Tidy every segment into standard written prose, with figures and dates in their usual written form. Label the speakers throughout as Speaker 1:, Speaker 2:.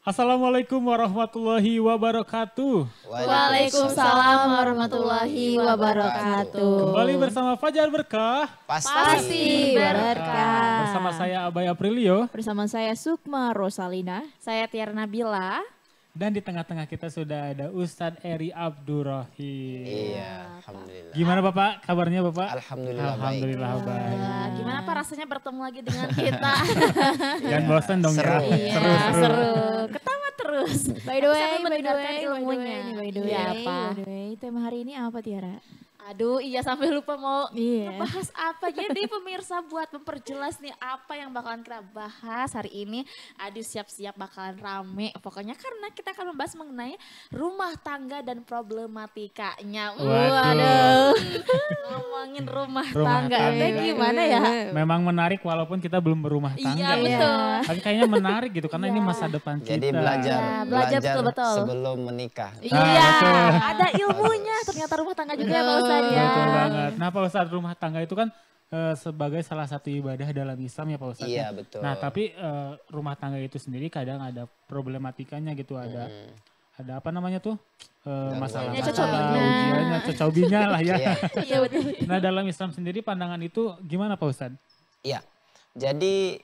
Speaker 1: Assalamualaikum warahmatullahi wabarakatuh.
Speaker 2: Waalaikumsalam warahmatullahi wabarakatuh.
Speaker 1: Kembali bersama Fajar Berkah.
Speaker 2: Pasti berkah.
Speaker 1: Bersama saya Abai Aprilio.
Speaker 2: Bersama saya Sukma Rosalina.
Speaker 3: Saya Tiara Nabila.
Speaker 1: Dan di tengah-tengah kita sudah ada Ustadz Eri Abdurrahim.
Speaker 4: Iya, alhamdulillah.
Speaker 1: Gimana Bapak? Kabarnya Bapak?
Speaker 4: Alhamdulillah,
Speaker 1: Alhamdulillah baik.
Speaker 3: Gimana Pak rasanya bertemu lagi dengan kita?
Speaker 1: Jangan bosan dong
Speaker 4: Seru.
Speaker 1: ya.
Speaker 3: Iya, seru. Ketawa terus.
Speaker 2: By the way,
Speaker 3: Sambil mendengarkan ilmunya. Iya, apa?
Speaker 2: Tema hari ini apa Tiara?
Speaker 3: Aduh, iya sampai lupa mau
Speaker 2: Iya.
Speaker 3: bahas apa. Jadi pemirsa buat memperjelas nih apa yang bakalan kita bahas hari ini. Aduh, siap-siap bakalan rame. Pokoknya karena kita akan membahas mengenai rumah tangga dan problematikanya.
Speaker 1: Waduh.
Speaker 3: Ngomongin rumah
Speaker 1: Rumah
Speaker 3: tangga.
Speaker 1: tangga.
Speaker 3: Itu gimana ya?
Speaker 1: Memang menarik walaupun kita belum berumah tangga.
Speaker 3: Iya,
Speaker 1: ya.
Speaker 3: betul.
Speaker 1: Tapi kayaknya menarik gitu karena ini
Speaker 3: Iya.
Speaker 1: masa depan kita.
Speaker 4: Jadi belajar,
Speaker 3: Ya, belajar betul-betul.
Speaker 4: sebelum menikah.
Speaker 3: Iya,
Speaker 1: betul.
Speaker 3: ada ilmunya. Ternyata rumah tangga juga ya Pak Ustadz ya.
Speaker 1: Betul banget. Nah Pak Ustadz, rumah tangga itu kan sebagai salah satu ibadah dalam Islam ya Pak Ustadz.
Speaker 4: Iya,
Speaker 1: ya?
Speaker 4: betul.
Speaker 1: Nah tapi rumah tangga itu sendiri kadang ada problematikanya gitu. Ada apa namanya tuh? Masalah
Speaker 3: Ya, cocobina.
Speaker 1: ujiannya, cocobinya lah ya.
Speaker 4: Iya.
Speaker 3: Iya betul.
Speaker 1: Nah dalam Islam sendiri pandangan itu gimana Pak Ustadz?
Speaker 4: Iya. Jadi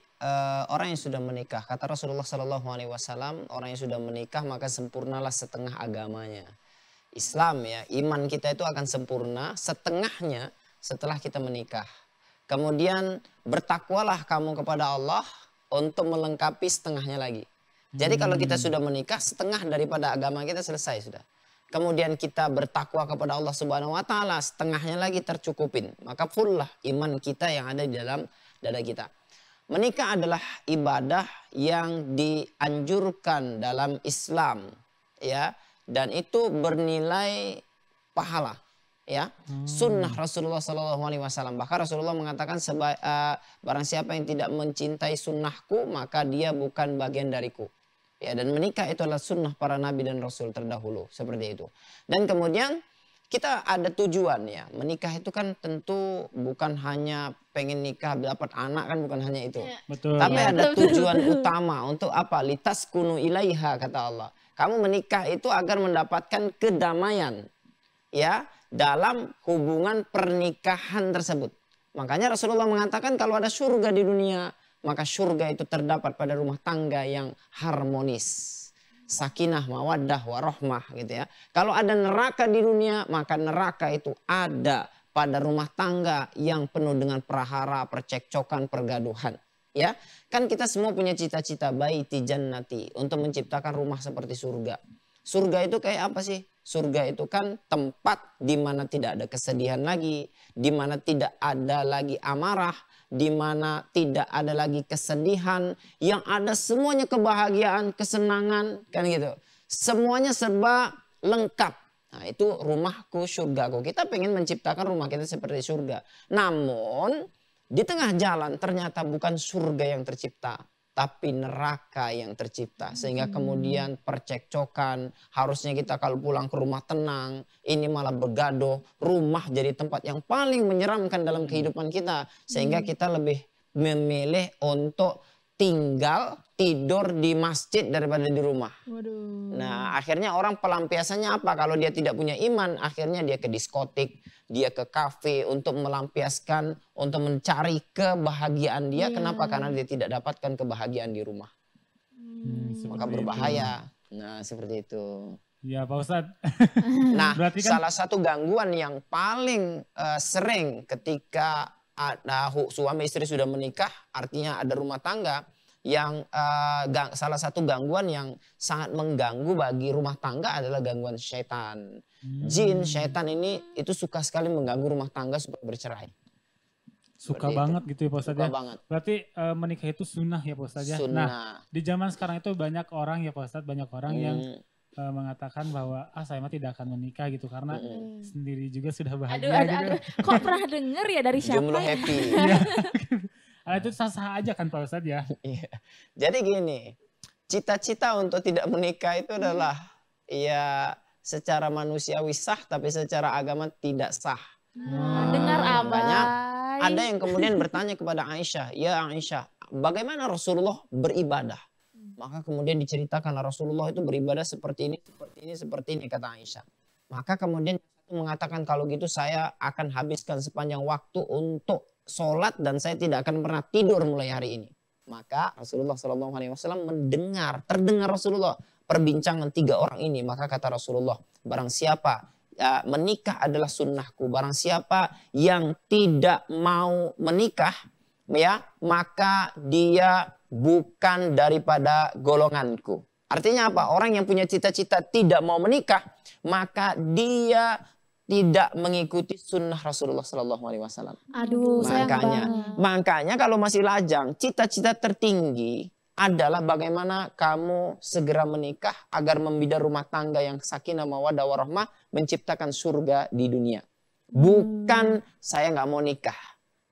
Speaker 4: orang yang sudah menikah, kata Rasulullah SAW, orang yang sudah menikah maka sempurnalah setengah agamanya. Islam ya, iman kita itu akan sempurna setengahnya setelah kita menikah. Kemudian bertakwalah kamu kepada Allah untuk melengkapi setengahnya lagi. Jadi kalau kita sudah menikah, setengah daripada agama kita selesai sudah. Kemudian kita bertakwa kepada Allah Subhanahu wa taala, setengahnya lagi tercukupin. Maka full lah iman kita yang ada di dalam dada kita. Menikah adalah ibadah yang dianjurkan dalam Islam, ya, dan itu bernilai pahala, ya. Sunnah Rasulullah SAW. Bahkan Rasulullah mengatakan barang siapa yang tidak mencintai sunnahku maka dia bukan bagian dariku. Ya, dan menikah itu adalah sunnah para nabi dan rasul terdahulu, seperti itu. Dan kemudian kita ada tujuan ya. Menikah itu kan tentu bukan hanya pengen nikah dapat anak, kan bukan hanya itu.
Speaker 1: Betul.
Speaker 4: Tapi
Speaker 3: Ya,
Speaker 4: ada
Speaker 3: betul,
Speaker 4: tujuan utama untuk apa? Litaskunu ilaiha, kata Allah. Kamu menikah itu agar mendapatkan kedamaian ya dalam hubungan pernikahan tersebut. Makanya Rasulullah mengatakan kalau ada surga di dunia, maka surga itu terdapat pada rumah tangga yang harmonis. Sakinah, mawaddah, warohmah gitu ya. Kalau ada neraka di dunia, maka neraka itu ada pada rumah tangga yang penuh dengan prahara, percekcokan, pergaduhan. Ya, kan kita semua punya cita-cita baiti jannati untuk menciptakan rumah seperti surga. Surga itu kayak apa sih? Surga itu kan tempat di mana tidak ada kesedihan lagi, di mana tidak ada lagi amarah, di mana tidak ada lagi kesedihan, yang ada semuanya kebahagiaan, kesenangan, kan gitu. Semuanya serba lengkap. Nah, itu rumahku, surgaku. Kita pengen menciptakan rumah kita seperti surga. Namun di tengah jalan ternyata bukan surga yang tercipta, tapi neraka yang tercipta. Sehingga kemudian percekcokan, harusnya kita kalau pulang ke rumah tenang, ini malah bergaduh. Rumah jadi tempat yang paling menyeramkan dalam kehidupan kita. Sehingga kita lebih memilih untuk tinggal, tidur di masjid daripada di rumah.
Speaker 2: Waduh.
Speaker 4: Nah, akhirnya orang pelampiasannya apa? Kalau dia tidak punya iman, akhirnya dia ke diskotik, dia ke kafe untuk melampiaskan, untuk mencari kebahagiaan dia. Kenapa? Karena dia tidak dapatkan kebahagiaan di rumah. Maka
Speaker 1: Seperti
Speaker 4: berbahaya. Nah, seperti itu.
Speaker 1: itu. Ya Pak Ustadz.
Speaker 4: Nah,
Speaker 1: Berarti kan-
Speaker 4: salah satu gangguan yang paling sering ketika ada suami istri sudah menikah, artinya ada rumah tangga, yang salah satu gangguan yang sangat mengganggu bagi rumah tangga adalah gangguan syaitan. Jin, syaitan ini itu suka sekali mengganggu rumah tangga supaya bercerai.
Speaker 1: Suka
Speaker 4: Seperti itu.
Speaker 1: banget gitu ya Pak Ustadz
Speaker 4: Suka
Speaker 1: ya.
Speaker 4: banget.
Speaker 1: Berarti menikah itu sunnah ya Pak Ustadz ya.
Speaker 4: Sunnah.
Speaker 1: Nah di zaman sekarang itu banyak orang ya Pak Ustadz, banyak orang yang
Speaker 4: Hmm.
Speaker 1: mengatakan bahwa saya mah tidak akan menikah gitu karena sendiri juga sudah bahagia
Speaker 3: Aduh,
Speaker 1: gitu.
Speaker 3: Kok pernah denger ya dari siapa
Speaker 4: Jomblo
Speaker 3: ya?
Speaker 4: happy.
Speaker 1: Nah, itu sah-sah aja kan Pak Ustadz ya.
Speaker 4: Iya. Jadi gini, cita-cita untuk tidak menikah itu adalah ya secara manusiawi sah, tapi secara agama tidak sah.
Speaker 3: Dengar
Speaker 4: Makanya
Speaker 3: Abai.
Speaker 4: ada yang kemudian bertanya kepada Aisyah, ya Aisyah, bagaimana Rasulullah beribadah? Maka kemudian diceritakan Rasulullah itu beribadah seperti ini kata Aisyah. Maka kemudian mengatakan kalau gitu saya akan habiskan sepanjang waktu untuk sholat dan saya tidak akan pernah tidur mulai hari ini. Maka Rasulullah SAW terdengar Rasulullah perbincangan 3 orang ini. Maka kata Rasulullah, barang siapa menikah adalah sunnahku, barang siapa yang tidak mau menikah, ya maka dia bukan daripada golonganku. Artinya apa? Orang yang punya cita-cita tidak mau menikah, maka dia tidak mengikuti sunnah Rasulullah SAW.
Speaker 2: Aduh, sayang banget.
Speaker 4: Makanya kalau masih lajang, cita-cita tertinggi adalah bagaimana kamu segera menikah agar membina rumah tangga yang sakinah mawaddah warahmah, menciptakan surga di dunia. Bukan saya nggak mau nikah.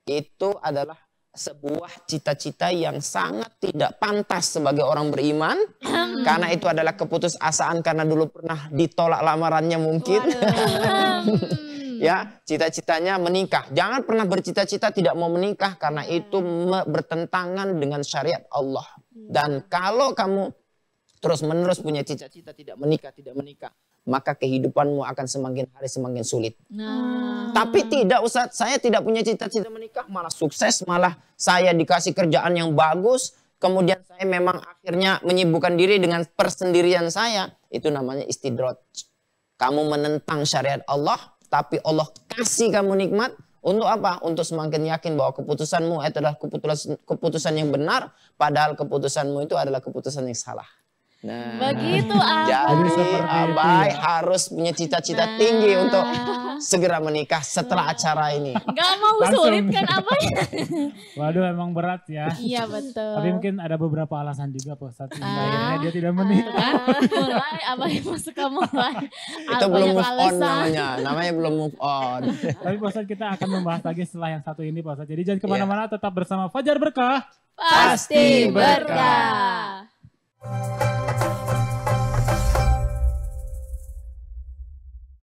Speaker 4: Itu adalah sebuah cita-cita yang sangat tidak pantas sebagai orang beriman. Karena itu adalah keputusasaan karena dulu pernah ditolak lamarannya mungkin. Ya, cita-citanya menikah. Jangan pernah bercita-cita tidak mau menikah karena itu bertentangan dengan syariat Allah. Dan kalau kamu terus-menerus punya cita-cita tidak menikah, maka kehidupanmu akan semakin hari semakin sulit. Tapi tidak, Ustaz, saya tidak punya cita-cita menikah, malah sukses, malah saya dikasih kerjaan yang bagus, kemudian saya memang akhirnya menyibukkan diri dengan persendirian saya. Itu namanya istidraj. Kamu menentang syariat Allah, tapi Allah kasih kamu nikmat. Untuk apa? Untuk semakin yakin bahwa keputusanmu adalah keputusan yang benar, padahal keputusanmu itu adalah keputusan yang salah. Nah,
Speaker 3: begitu
Speaker 4: jadi Abai harus punya cita-cita tinggi untuk segera menikah setelah acara ini.
Speaker 3: Gak mau sulit kan Abai?
Speaker 1: Waduh, emang berat ya.
Speaker 3: Iya betul.
Speaker 1: Tapi mungkin ada beberapa alasan juga Pak Ustadz. Akhirnya dia tidak menikah.
Speaker 3: Mulai Abai masuk ke mulai.
Speaker 4: Itu belum move on namanya belum move on.
Speaker 1: Tapi Pak Ustadz, kita akan membahas lagi setelah yang satu ini Pak Ustadz. Jadi jangan kemana-mana, tetap bersama Fajar Berkah.
Speaker 2: Pasti berkah.